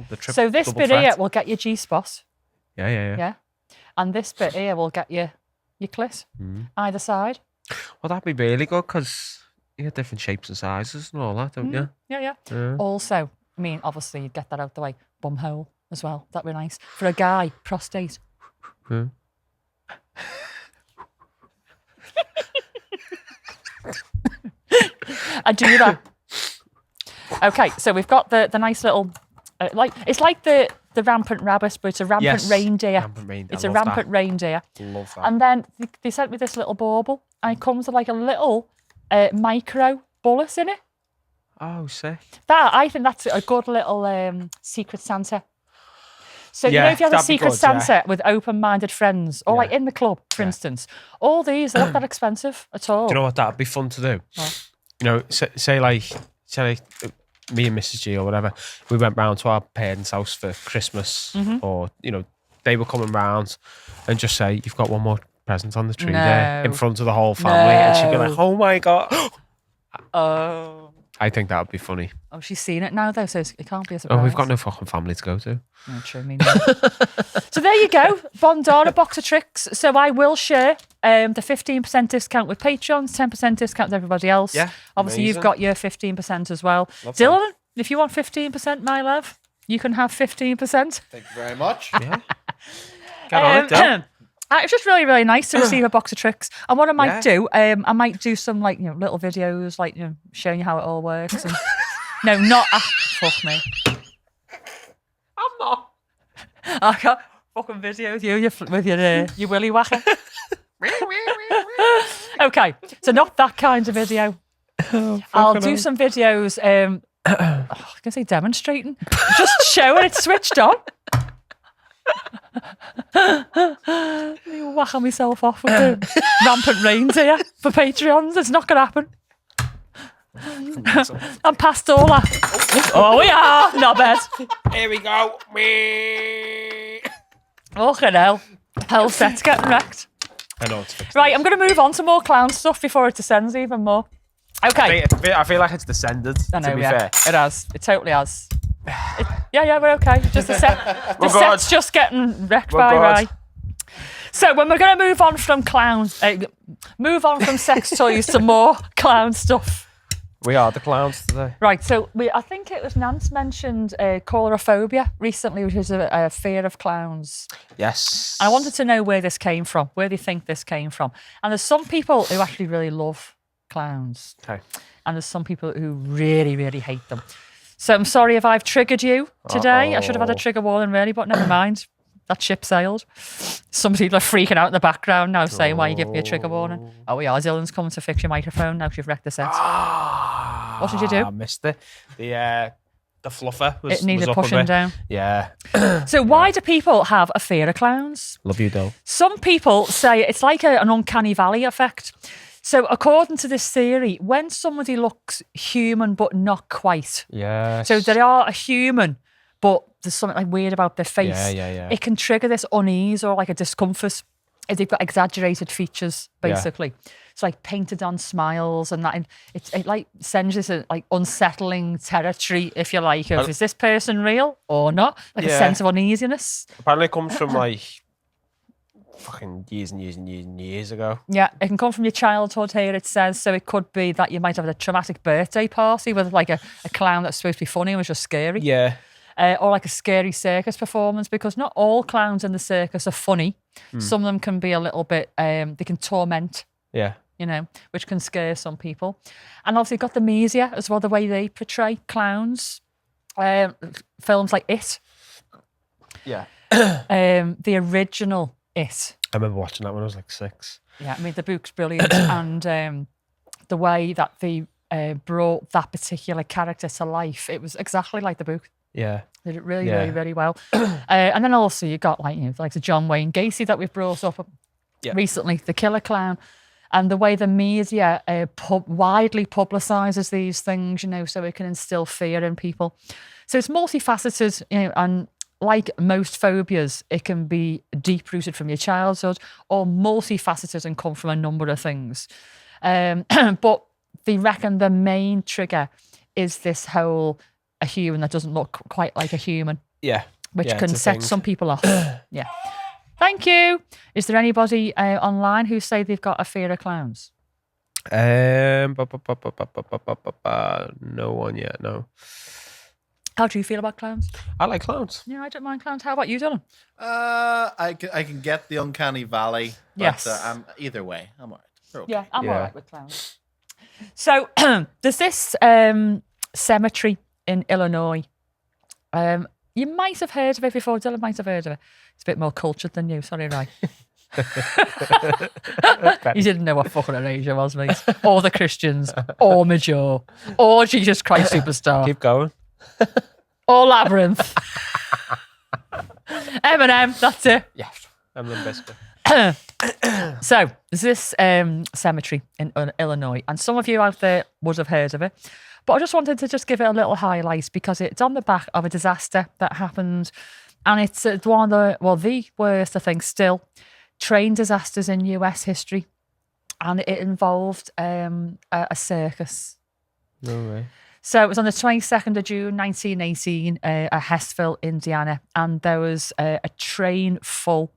The So this double bit threat. here will get your G-spot. Yeah. Yeah. And this bit here will get your clit. Either side. Well, that'd be really good because you get different shapes and sizes and all that, don't you? Yeah. Yeah. Also, I mean, obviously you'd get that out the way. Bum hole as well. That'd be nice. For a guy, prostate. Yeah. I do that. Okay, so we've got the nice little, it's like the rampant rabbit, but it's a rampant Yes, reindeer. rampant reindeer. It's I a love rampant reindeer. Love that. And then they sent me this little bauble, and it comes with like a little micro bullet in it. Oh, sick. I think that's a good little Secret Santa. So you know, Yeah, if you have a that'd be Secret good, yeah. Santa with open-minded friends, or like Yeah. in the club, for instance, all these they're not that expensive at all. Do you know what that'd be fun to do? What? You know, say like me and Mrs. G or whatever, we went round to our parents' house for Christmas, or you know, they were coming round, and just say, "You've got one more present on the tree there," in No. front of the whole family, and she'd be like, "Oh my God." Oh. I think that would be funny. Oh, she's seen it now though, so it can't be a surprise. Oh, we've got no fucking family to go to. No, true, me neither. So there you go, Bondara box of tricks. So I will share the 15% discount with Patreons, 10% discount with everybody else. Yeah, Obviously, amazing. you've got your 15% as well. Love Dylan, if you want 15%, my love, you can have 15%. Thank you very much. Yeah. Get on it, Del. It's just really, really nice to receive a box of tricks. And what I might Yeah. do, I might do some like little videos, like showing you how it all works. And, no, not fuck me. I'm not. I got fucking video with you with your willy whacker. Okay, so not that kind of video. I'll do some videos. I was gonna say demonstrating, just showing it switched on. Me whacking myself off with the rampant reindeer for Patreons. It's not gonna happen. I'm past all that. Oh, we are. Not bad. Here we go. Fucking hell. Hell set's getting wrecked. I know it's fixed. Right, I'm going to move on to more clown stuff before it descends even more. Okay. I feel like it's descended, I know, to be yeah. fair. It has. It totally has. Yeah, we're okay. Just the set. The We're set's good. just getting wrecked We're by good. Rye. So when we're going to move on from move on from sex toys to more clown stuff. We are the clowns today. Right, so I think it was Nance mentioned Coulrophobia recently, which is a fear of clowns. Yes. I wanted to know where this came from, where do you think this came from? And there's some people who actually really love clowns, Okay. and there's some people who really, really hate them. So I'm sorry if I've triggered you today. I should have had a trigger warning, really, but never mind. That ship sailed. Some people are freaking out in the background now, saying, "Why are you giving me a trigger warning?" Oh, yeah, Dylan's coming to fix your microphone now. You've wrecked the set. What did you do? I missed it. The fluffer was It needed was up a pushing bit. down. Yeah. So why do people have a fear of clowns? Love you, Dil. Some people say it's like an uncanny valley effect. So according to this theory, when somebody looks human but not quite, Yes. so they are a human, but there's something like weird about their face, Yeah. it can trigger this unease or like a discomfort if they've got exaggerated features, basically. It's like painted on smiles and that. And it like sends us a like unsettling territory, if you like, of is this person real or not? Like a Yeah. sense of uneasiness. Apparently it comes from like fucking years ago. Yeah, it can come from your childhood here, it says. So it could be that you might have a traumatic birthday party with like a clown that's supposed to be funny and was just scary. Yeah. Or like a scary circus performance, because not all clowns in the circus are funny. Some of them can be a little bit, they can torment, Yeah. which can scare some people. And obviously got the media as well, the way they portray clowns. Films like It, Yeah. the original It. I remember watching that when I was like 6. Yeah, I mean, the book's brilliant. And the way that they brought that particular character to life, it was exactly like the book. Yeah. Did it really, Yeah. really, really well. And then also you got like the John Wayne Gacy that we've brought up recently, the Killer Clown, and the way the media widely publicises these things, so it can instill fear in people. So it's multifaceted, and like most phobias, it can be deep-rooted from your childhood or multifaceted and come from a number of things. But they reckon the main trigger is this whole a human that doesn't look quite like a human. Yeah. Which Yeah, can it's a set thing. some people off. Yeah. Thank you. Is there anybody online who say they've got a fear of clowns? No one yet, no. How do you feel about clowns? I like clowns. Yeah, I don't mind clowns. How about you, Dylan? I can get the uncanny valley. But, Yes. I'm either way. I'm alright. They're okay. Yeah, I'm Yeah. all right with clowns. So there's this cemetery in Illinois. You might have heard of it before. Dylan might have heard of it. It's a bit more cultured than you. Sorry, Ray. You didn't know what fucking Asia was, mate. Or the Christians, or Midge Ure, or Jesus Christ Superstar, Keep going. or Labyrinth. Eminem, that's it. Yeah. I'm the biscuit. So there's this cemetery in Illinois, and some of you out there would have heard of it. But I just wanted to just give it a little highlight because it's on the back of a disaster that happened, and it's one of the worst, I think, still train disasters in US history, and it involved a circus. No way. So it was on the 22nd of June, 1918, at Hessville, Indiana, and there was a train full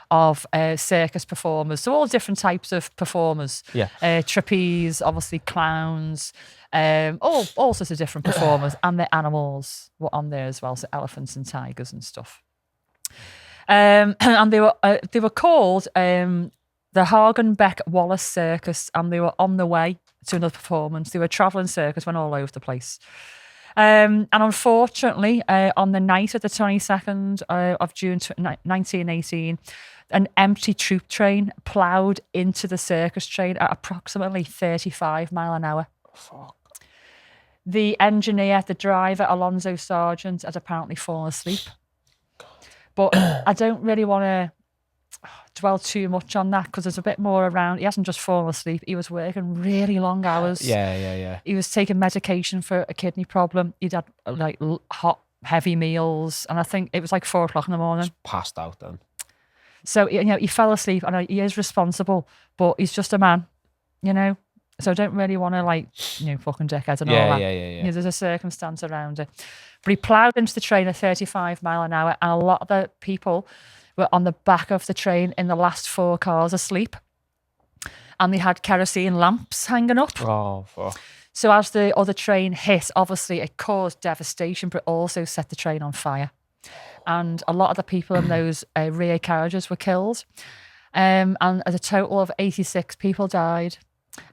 of circus performers, so all different types of performers. Yeah. Trapeze, obviously clowns, all sorts of different performers, and the animals were on there as well, so elephants and tigers and stuff. And they were called the Hagenbeck Wallace Circus, and they were on the way to another performance. They were a travelling circus, went all over the place. And unfortunately, on the night of the 22nd of June 1918, an empty troop train ploughed into the circus train at approximately 35 miles an hour. Fuck. The engineer, the driver, Alonzo Sargent, had apparently fallen asleep. But I don't really want to dwell too much on that because there's a bit more around. He hasn't just fallen asleep. He was working really long hours. Yeah. He was taking medication for a kidney problem. He'd had like hot, heavy meals. And I think it was like 4 o'clock in the morning. Passed out then. So, he fell asleep. And he is responsible, but he's just a man, So I don't really want to fucking dickhead and all that. Yeah. There's a circumstance around it. But he ploughed into the train at 35 miles an hour, and a lot of the people were on the back of the train in the last 4 cars asleep. And they had kerosene lamps hanging up. Oh, fuck. So as the other train hit, obviously it caused devastation, but it also set the train on fire. And a lot of the people in those rear carriages were killed. And a total of 86 people died.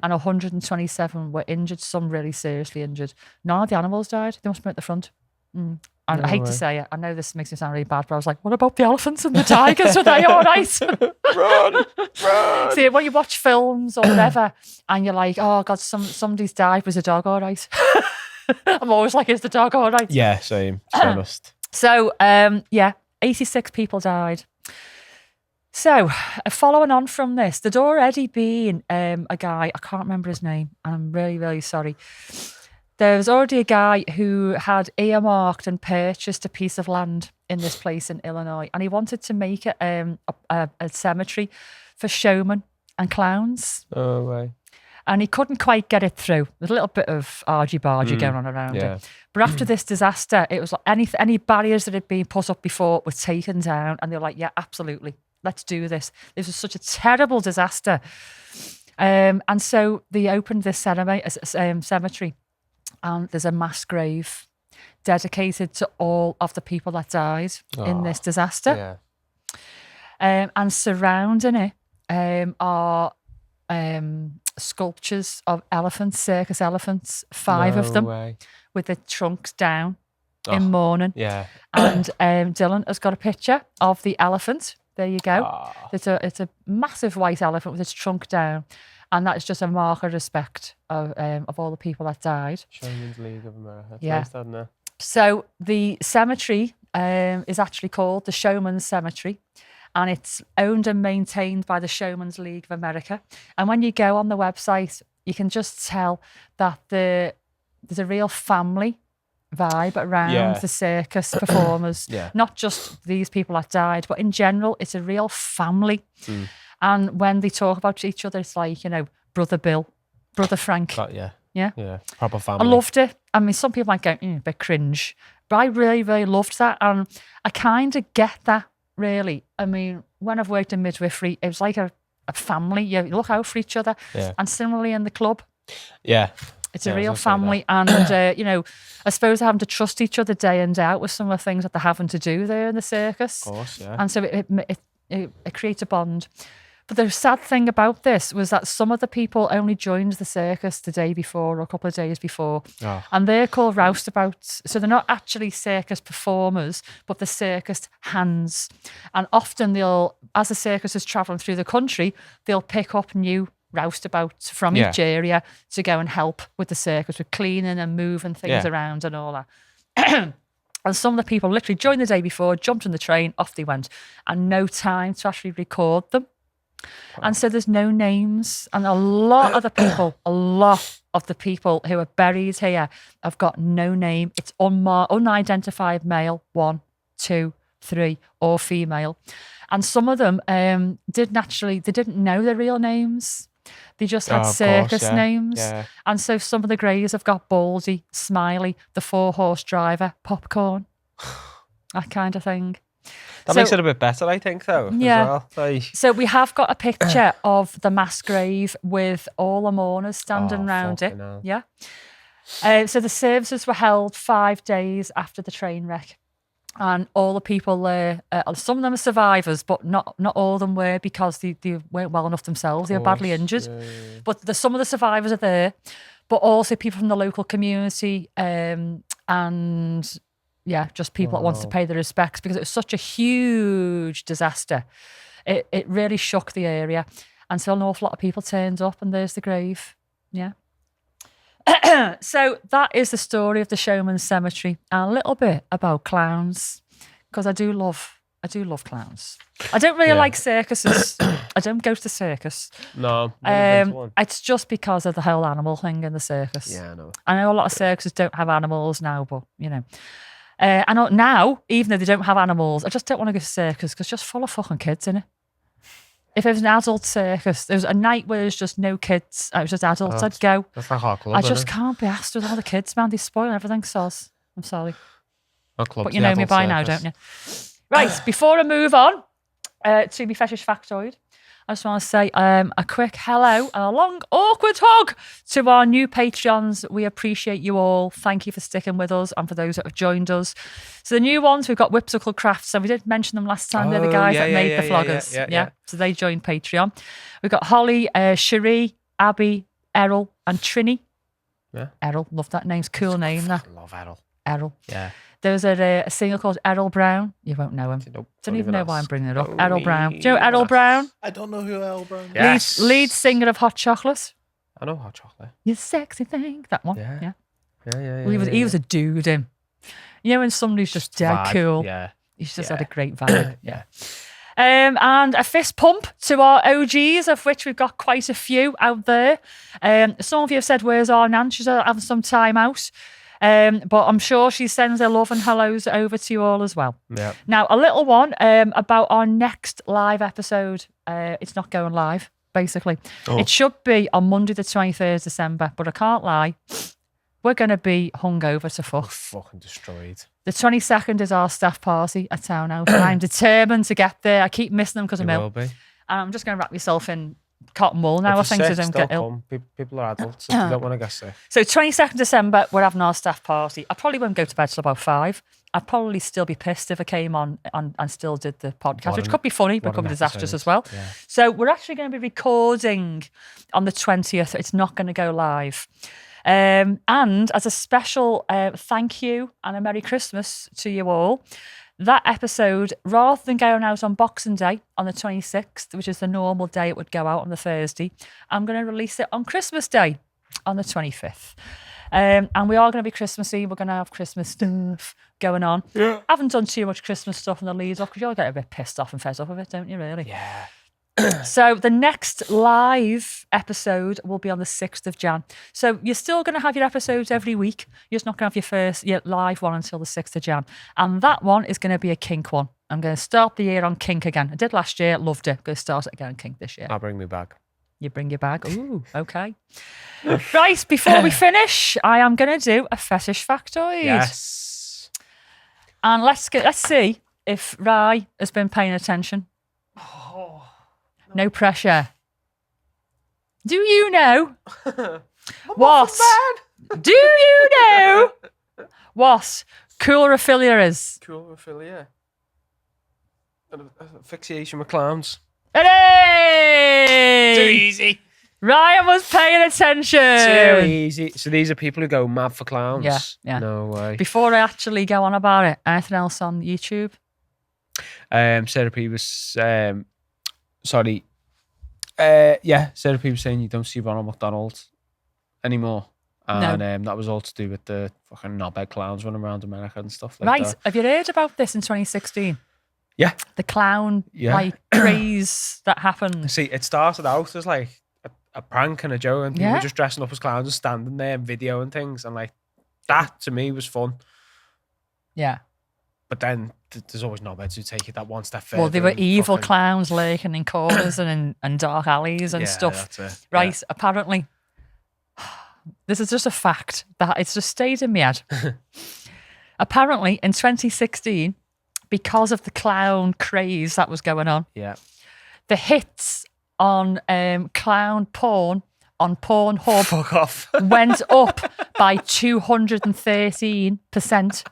And 127 were injured, some really seriously injured. None of the animals died. They must have been at the front. And I hate to say it. I know this makes me sound really bad, but I was like, what about the elephants and the tigers? Are they all right? Run! See, when you watch films or whatever, and you're like, oh, God, somebody's died. Was the dog all right? I'm always like, is the dog all right? Yeah, same. To be honest. So, 86 people died. So, following on from this, there'd already been a guy, I can't remember his name, and I'm really, really sorry. There was already a guy who had earmarked and purchased a piece of land in this place in Illinois, and he wanted to make it a cemetery for showmen and clowns. Oh, way. And he couldn't quite get it through. There's a little bit of argy-bargy going on around it. But after this disaster, it was like any barriers that had been put up before were taken down, and they were like, yeah, absolutely. Let's do this. This was such a terrible disaster. And so they opened this cemetery, and there's a mass grave dedicated to all of the people that died in this disaster. Yeah. And surrounding it are sculptures of elephants, circus elephants, 5 of them, Way. with their trunks down in mourning. Yeah. And Dylan has got a picture of the elephant. There you go. Oh. It's a massive white elephant with its trunk down, and that is just a mark of respect of all the people that died. Showman's League of America. It's Yeah. nice, isn't it? So the cemetery is actually called the Showman Cemetery, and it's owned and maintained by the Showman's League of America. And when you go on the website, you can just tell that there's a real family vibe around the circus performers. Not just these people that died, but in general, it's a real family. And when they talk about each other, it's like, Brother Bill, Brother Frank. Yeah, proper family. I loved it. I mean, some people might go, a bit cringe, but I really, really loved that. And I kind of get that, really. I mean, when I've worked in midwifery, it was like a family. You look out for each other. And similarly in the club. It's a real family. And, I suppose they're having to trust each other day in, day out with some of the things that they're having to do there in the circus. Of course, yeah. And so it creates a bond. But the sad thing about this was that some of the people only joined the circus the day before or a couple of days before. And they're called roustabouts. So they're not actually circus performers, but the circus hands. And often as the circus is travelling through the country, they'll pick up new roustabouts from each area to go and help with the circus, with cleaning and moving things around and all that. And some of the people literally joined the day before, jumped on the train, off they went, and no time to actually record them. And so there's no names, and a lot of the people who are buried here have got no name. It's unidentified male, 1, 2, 3, or female. And some of them they didn't know their real names. They just had circus names. And so some of the graves have got Baldy, Smiley, the 4-horse driver, Popcorn, that kind of thing. That makes it a bit better, I think, though. Yeah. As well. So we have got a picture of the mass grave with all the mourners standing around it. Hell. Yeah. So the services were held 5 days after the train wreck. And all the people there, some of them are survivors, but not all of them were, because they weren't well enough themselves. They were badly injured. But some of the survivors are there, but also people from the local community and just people that wanted to pay their respects, because it was such a huge disaster. It really shook the area. And so an awful lot of people turned up, and there's the grave. Yeah. So that is the story of the Showman Cemetery, and a little bit about clowns, because I do love clowns. I don't really like circuses. I don't go to the circus. No. It's just because of the whole animal thing in the circus. Yeah, I know. I know a lot of circuses don't have animals now, but I know now, even though they don't have animals, I just don't want to go to circus because it's just full of fucking kids in it. If it was an adult circus, there was a night where there's just no kids, it was just adults, I'd go. That's like our club, I just can't be asked with all the kids, man. They spoil everything, soz. I'm sorry. Our club's But you know me by now, don't you? Right, before I move on to my Fetish Factoid, I just want to say a quick hello and a long, awkward hug to our new Patreons. We appreciate you all. Thank you for sticking with us, and for those that have joined us. So the new ones, we've got Whipsicle Crafts, and we did mention them last time. They're the guys that made the floggers. Yeah. So they joined Patreon. We've got Holly, Cherie, Abby, Errol, and Trini. Yeah. Errol, love that name. It's a cool name, that. I love Errol. Errol. Yeah. There's a singer called Errol Brown. You won't know him. Nope, don't even know why I'm bringing it up. Oh, Errol Brown. Do you know Errol Brown? I don't know who Errol Brown is. Yes. Lead singer of Hot Chocolate. I know Hot Chocolate. You sexy thing. That one. Yeah. Yeah. Well, he was a dude, him. You know, when somebody's just dead vibe. cool. Yeah. He's just had a great vibe. Yeah. And a fist pump to our OGs, of which we've got quite a few out there. Some of you have said, where's our Nan? She's having some time out. But I'm sure she sends her love and hellos over to you all as well. Yeah. Now, a little one about our next live episode. It's not going live, basically. It should be on Monday the 23rd December, but I can't lie. We're going to be hungover to fuck. Fucking destroyed. The 22nd is our staff party at Townhouse, and I'm determined to get there. I keep missing them because I'm ill. And I'm just going to wrap myself in cotton wool now, I think, so I don't get ill. People are adults. If you don't want to get sick. So 22nd December, we're having our staff party. I probably won't go to bed till about 5. I'd probably still be pissed if I came on and still did the podcast, which could be funny, but could be disastrous as well. Yeah. So we're actually going to be recording on the 20th. It's not going to go live. And as a special thank you and a Merry Christmas to you all, that episode, rather than going out on Boxing Day on the 26th, which is the normal day it would go out on the Thursday, I'm going to release it on Christmas Day on the 25th. And we are going to be Christmassy. We're going to have Christmas stuff going on. Yeah. I haven't done too much Christmas stuff in the lead up because you all get a bit pissed off and fed up of it, don't you, really? Yeah. So the next live episode will be on the 6th of Jan. So you're still going to have your episodes every week. You're just not going to have your live one until the 6th of Jan. And that one is going to be a kink one. I'm going to start the year on kink again. I did last year, loved it. Going to start it again on kink this year. I'll bring me bag. You bring your bag? Ooh, okay. Right, before we finish, I am going to do a fetish factoid. Yes. And let's see if Rai has been paying attention. No pressure. Do you know what? Do you know what coulrophobia is? Coulrophobia. Asphyxiation with clowns. Hey! Too easy. Ryan was paying attention. Too easy. So these are people who go mad for clowns? Yeah. No way. Before I actually go on about it, anything else on YouTube? Sarah P was sorry. Sarah P was saying you don't see Ronald McDonald anymore. And that was all to do with the fucking knobhead clowns running around America and stuff like that. Right. Have you heard about this in 2016? Yeah. The clown craze that happened. See, it started out as like a prank and a joke, and people were just dressing up as clowns and standing there and videoing things, and like that to me was fun. Yeah. But then there's always knobheads who take it that one step further. Well, they were evil clowns lurking in corners and dark alleys and stuff. That's it. Right. Yeah. Apparently, this is just a fact that it's just stayed in my head. Apparently, in 2016, because of the clown craze that was going on, the hits on clown porn on Pornhub Fuck off. went up by 213%,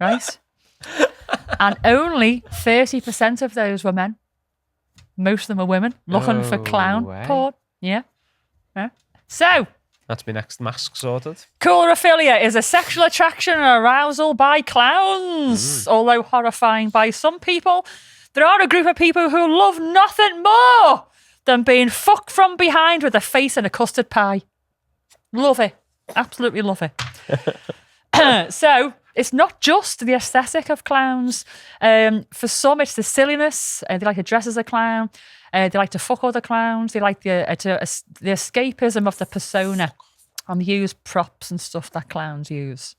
right? And only 30% of those were men. Most of them were women looking for clown porn. Yeah. So, that's my next mask sorted. coulrophilia is a sexual attraction and arousal by clowns. Although horrifying by some people, there are a group of people who love nothing more than being fucked from behind with a face and a custard pie. Love it. Absolutely love it. So, it's not just the aesthetic of clowns. For some, it's the silliness. They like to dress as a clown. They like to fuck other clowns. They like the escapism of the persona and the used props and stuff that clowns use.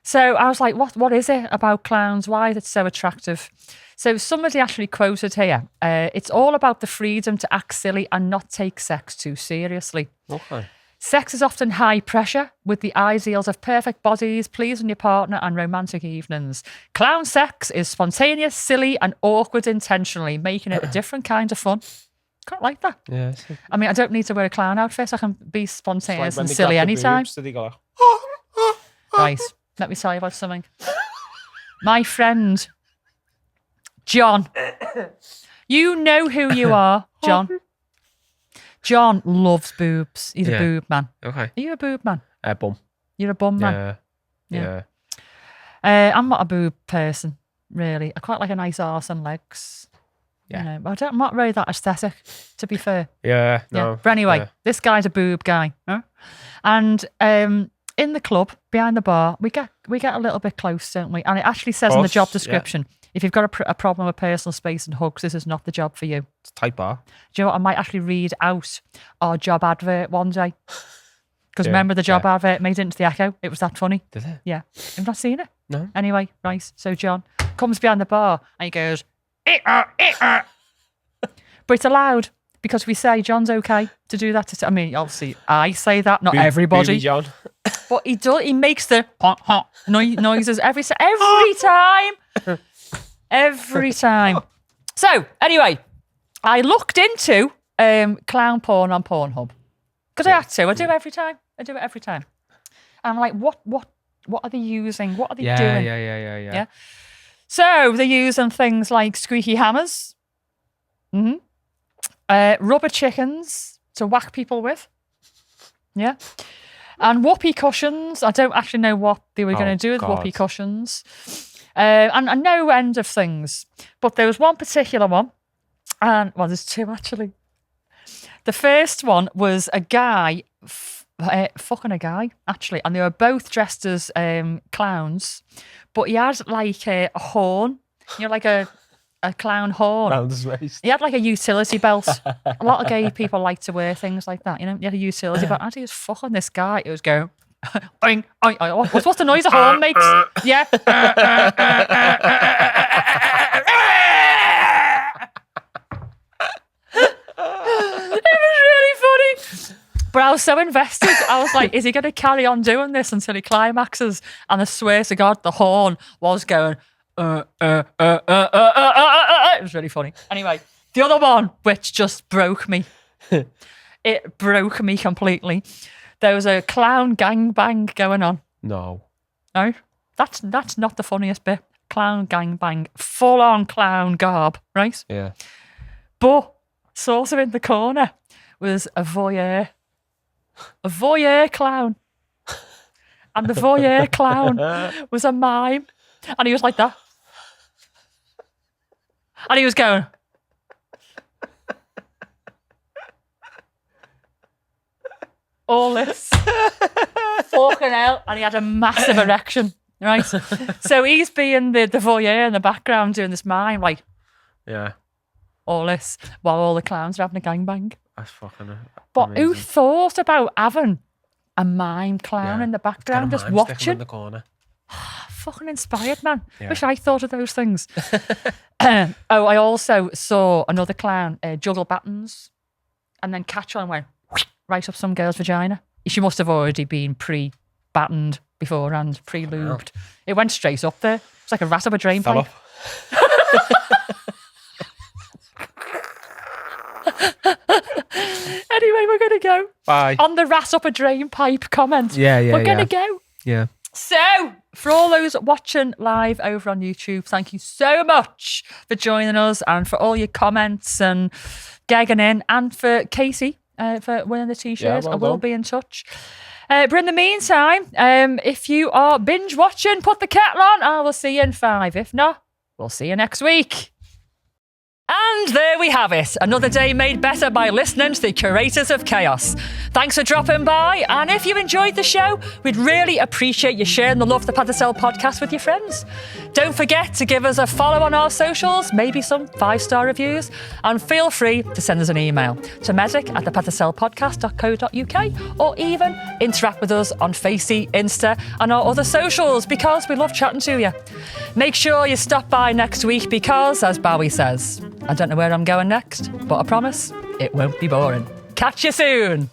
So I was like, what is it about clowns? Why is it so attractive? So somebody actually quoted here, it's all about the freedom to act silly and not take sex too seriously. Okay. Sex is often high pressure with the ideals of perfect bodies, pleasing your partner and romantic evenings. Clown sex is spontaneous, silly and awkward intentionally, making it a different kind of fun. Quite like that. Yeah. I mean, I don't need to wear a clown outfit. I can be spontaneous and silly anytime. Right, let me tell you about something. My friend, John. You know who you are, John. John loves boobs. He's a boob man. Okay. Are you a boob man? Bum. You're a bum man? Yeah. I'm not a boob person, really. I quite like a nice arse and legs. Yeah. You know, but I'm not really that aesthetic, to be fair. Yeah, no. But anyway, this guy's a boob guy. Huh? And in the club, behind the bar, we get a little bit close, don't we? And it actually says in the job description, if you've got a problem with personal space and hugs, this is not the job for you. It's a tight bar. Do you know what? I might actually read out our job advert one day. Because remember the job advert made it into the Echo? It was that funny. Did it? Yeah. I've not seen it. No. Anyway, right. So John comes behind the bar and he goes, but it's allowed because we say John's okay to do that. I mean, obviously I say that, not everybody. Booby John. But he does. He makes the noises every time. Every time. So, anyway, I looked into clown porn on Pornhub. Because I had to. I do it every time. And I'm like, what are they using? What are they doing? Yeah. So, they're using things like squeaky hammers, rubber chickens to whack people with. Yeah. And whoopee cushions. I don't actually know what they were going to do with whoopee cushions. And no end of things. But there was one particular one. And, well, there's two actually. The first one was a guy fucking a guy, actually. And they were both dressed as clowns. But he had like a horn, like a clown horn. Round his waist. He had like a utility belt. A lot of gay people like to wear things like that, He had a utility belt. As he was fucking this guy, it was going, oink, oink, oink. What's the noise a horn makes? Yeah. It was really funny. But I was so invested. I was like, is he going to carry on doing this until he climaxes? And I swear to God, the horn was going, It was really funny. Anyway, the other one, which just broke me. It broke me completely. There was a clown gangbang going on. No. No? That's not the funniest bit. Clown gangbang. Full on clown garb, right? Yeah. But sort of in the corner was a voyeur. A voyeur clown. And the voyeur clown was a mime. And he was like that. And he was going. All this. Fucking hell. And he had a massive erection. Right? So he's being the voyeur in the background doing this mime, like. Yeah. All this, while all the clowns are having a gangbang. That's fucking But amazing. who thought about having a mime clown in the background just watching? In the corner. Fucking inspired, man. Yeah. Wish I thought of those things. I also saw another clown juggle battens and then catch on and went right up some girl's vagina. She must have already been pre-battened beforehand, pre-lubed. It went straight up there. It's like a rat up a drain pipe. Anyway, we're going to go. Bye. On the rat up a drain pipe comment. Yeah, We're going to go. Yeah. So, for all those watching live over on YouTube, thank you so much for joining us and for all your comments and gagging in, and for Casey for winning the t-shirt. Yeah, well I will done. be in touch. But in the meantime, if you are binge watching, put the kettle on. I will see you in 5. If not, we'll see you next week. And there we have it. Another day made better by listening to the curators of chaos. Thanks for dropping by. And if you enjoyed the show, we'd really appreciate you sharing the Love the Paddle podcast with your friends. Don't forget to give us a follow on our socials, maybe some 5-star reviews, and feel free to send us an email to medic@thepaddlecellpodcast.co.uk, or even interact with us on Facey, Insta, and our other socials, because we love chatting to you. Make sure you stop by next week because, as Bowie says, I don't know where I'm going next, but I promise it won't be boring. Catch you soon.